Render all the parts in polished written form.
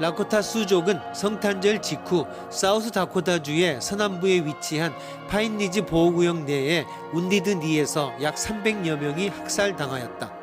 라코타 수족은 성탄절 직후 사우스다코타주의 서남부에 위치한 파인리지 보호구역 내의 운디드니에서 약 300여 명이 학살당하였다.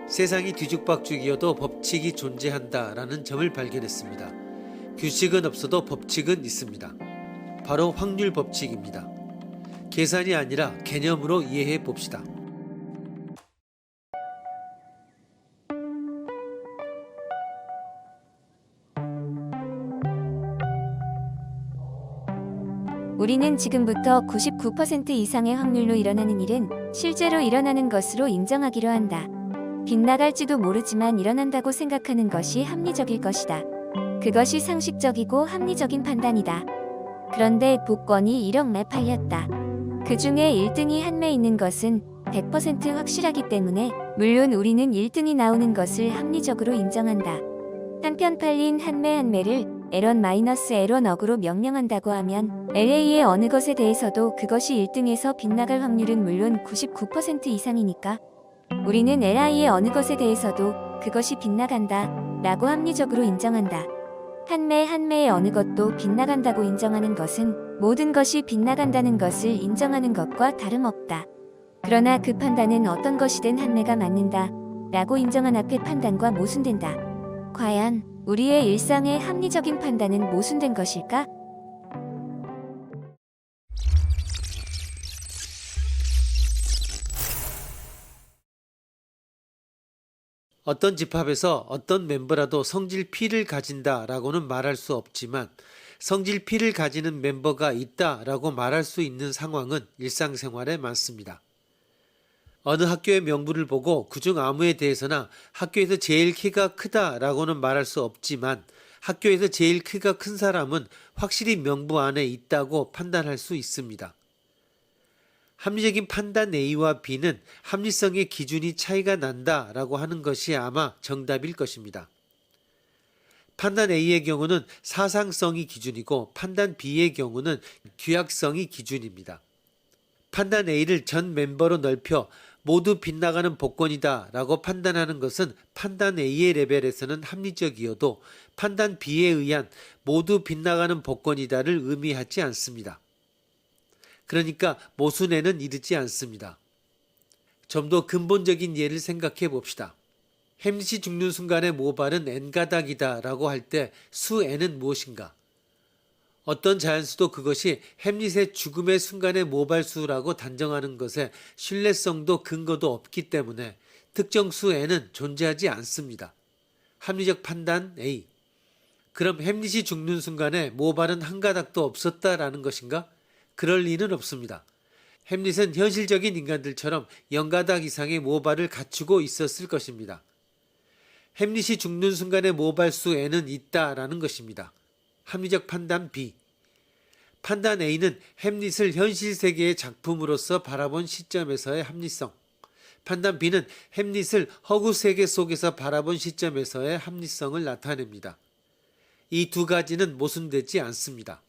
세상이 뒤죽박죽이어도 법칙이 존재한다라는 점을 발견했습니다. 규칙은 없어도 법칙은 있습니다. 바로 확률 법칙입니다. 계산이 아니라 개념으로 이해해 봅시다. 우리는 지금부터 99% 이상의 확률로 일어나는 일은 실제로 일어나는 것으로 인정하기로 한다. 빗나갈지도 모르지만 일어난다고 생각하는 것이 합리적일 것이다. 그것이 상식적이고 합리적인 판단이다. 그런데 복권이 1억 매 팔렸다. 그 중에 1등이 한 매 있는 것은 100% 확실하기 때문에 물론 우리는 1등이 나오는 것을 합리적으로 인정한다. 한편 팔린 한 매 한 매를 L1-L1억으로 명령한다고 하면 LA의 어느 것에 대해서도 그것이 1등에서 빗나갈 확률은 물론 99% 이상이니까 우리는 LI의 어느 것에 대해서도 그것이 빗나간다 라고 합리적으로 인정한다. 한 매 한 매의 어느 것도 빗나간다고 인정하는 것은 모든 것이 빗나간다는 것을 인정하는 것과 다름없다. 그러나 그 판단은 어떤 것이든 한 매가 맞는다 라고 인정한 앞의 판단과 모순된다. 과연 우리의 일상의 합리적인 판단은 모순된 것일까? 어떤 집합에서 어떤 멤버라도 성질 P를 가진다라고는 말할 수 없지만 성질 P를 가지는 멤버가 있다라고 말할 수 있는 상황은 일상생활에 많습니다. 어느 학교의 명부를 보고 그중 아무에 대해서나 학교에서 제일 키가 크다라고는 말할 수 없지만 학교에서 제일 키가 큰 사람은 확실히 명부 안에 있다고 판단할 수 있습니다. 합리적인 판단 A와 B는 합리성의 기준이 차이가 난다라고 하는 것이 아마 정답일 것입니다. 판단 A의 경우는 사상성이 기준이고 판단 B의 경우는 규약성이 기준입니다. 판단 A를 전 멤버로 넓혀 모두 빗나가는 복권이다 라고 판단하는 것은 판단 A의 레벨에서는 합리적이어도 판단 B에 의한 모두 빗나가는 복권이다를 의미하지 않습니다. 그러니까 모순에는 이르지 않습니다. 좀 더 근본적인 예를 생각해 봅시다. 햄릿이 죽는 순간의 모발은 n가닥이다 라고 할 때 수 n은 무엇인가? 어떤 자연수도 그것이 햄릿의 죽음의 순간의 모발수라고 단정하는 것에 신뢰성도 근거도 없기 때문에 특정 수 n은 존재하지 않습니다. 합리적 판단 A. 그럼 햄릿이 죽는 순간에 모발은 한 가닥도 없었다라는 것인가? 그럴 리는 없습니다. 햄릿은 현실적인 인간들처럼 0가닥 이상의 모발을 갖추고 있었을 것입니다. 햄릿이 죽는 순간의 모발수 n은 있다라는 것입니다. 합리적 판단 B. 판단 A는 햄릿을 현실 세계의 작품으로서 바라본 시점에서의 합리성. 판단 B는 햄릿을 허구 세계 속에서 바라본 시점에서의 합리성을 나타냅니다. 이 두 가지는 모순되지 않습니다.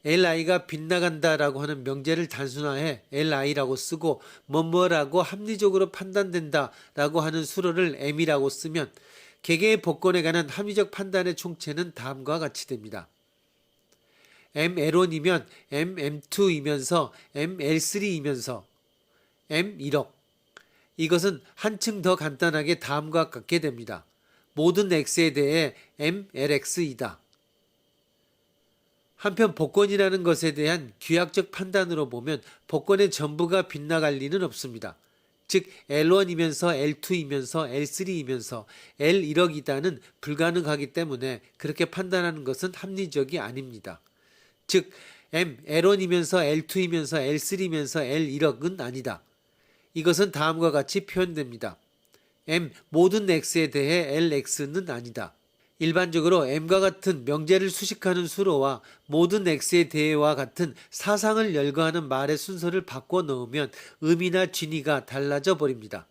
LI가 빗나간다라고 하는 명제를 단순화해 LI라고 쓰고 뭐뭐라고 합리적으로 판단된다라고 하는 수로를 M이라고 쓰면 개개의 복권에 관한 합리적 판단의 총체는 다음과 같이 됩니다. ML1이면 MM2이면서 ML3이면서 M1억. 이것은 한층 더 간단하게 다음과 같게 됩니다. 모든 X에 대해 MLX이다. 한편 복권이라는 것에 대한 규약적 판단으로 보면 복권의 전부가 빗나갈 리는 없습니다. 즉 L1이면서 L2이면서 L3이면서 L1억이다는 불가능하기 때문에 그렇게 판단하는 것은 합리적이 아닙니다. 즉 L1이면서 L2이면서 L3이면서 L1억은 아니다. 이것은 다음과 같이 표현됩니다. M 모든 X에 대해 LX는 아니다. 일반적으로 M과 같은 명제를 수식하는 수로와 모든 X에 대해와 같은 사상을 열거하는 말의 순서를 바꿔 넣으면 의미나 진위가 달라져 버립니다.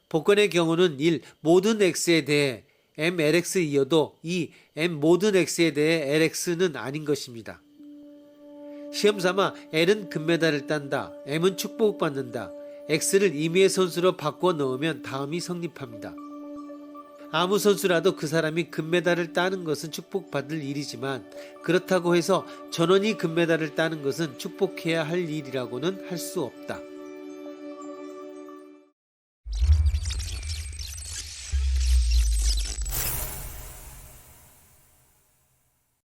복권의 경우는 1. 모든 X에 대해 MLX이어도 2. M 모든 X에 대해 LX는 아닌 것입니다. 시험삼아 L은 금메달을 딴다. M은 축복받는다. X를 임의의 선수로 바꿔 넣으면 다음이 성립합니다. 아무 선수라도 그 사람이 금메달을 따는 것은 축복받을 일이지만 그렇다고 해서 전원이 금메달을 따는 것은 축복해야 할 일이라고는 할 수 없다.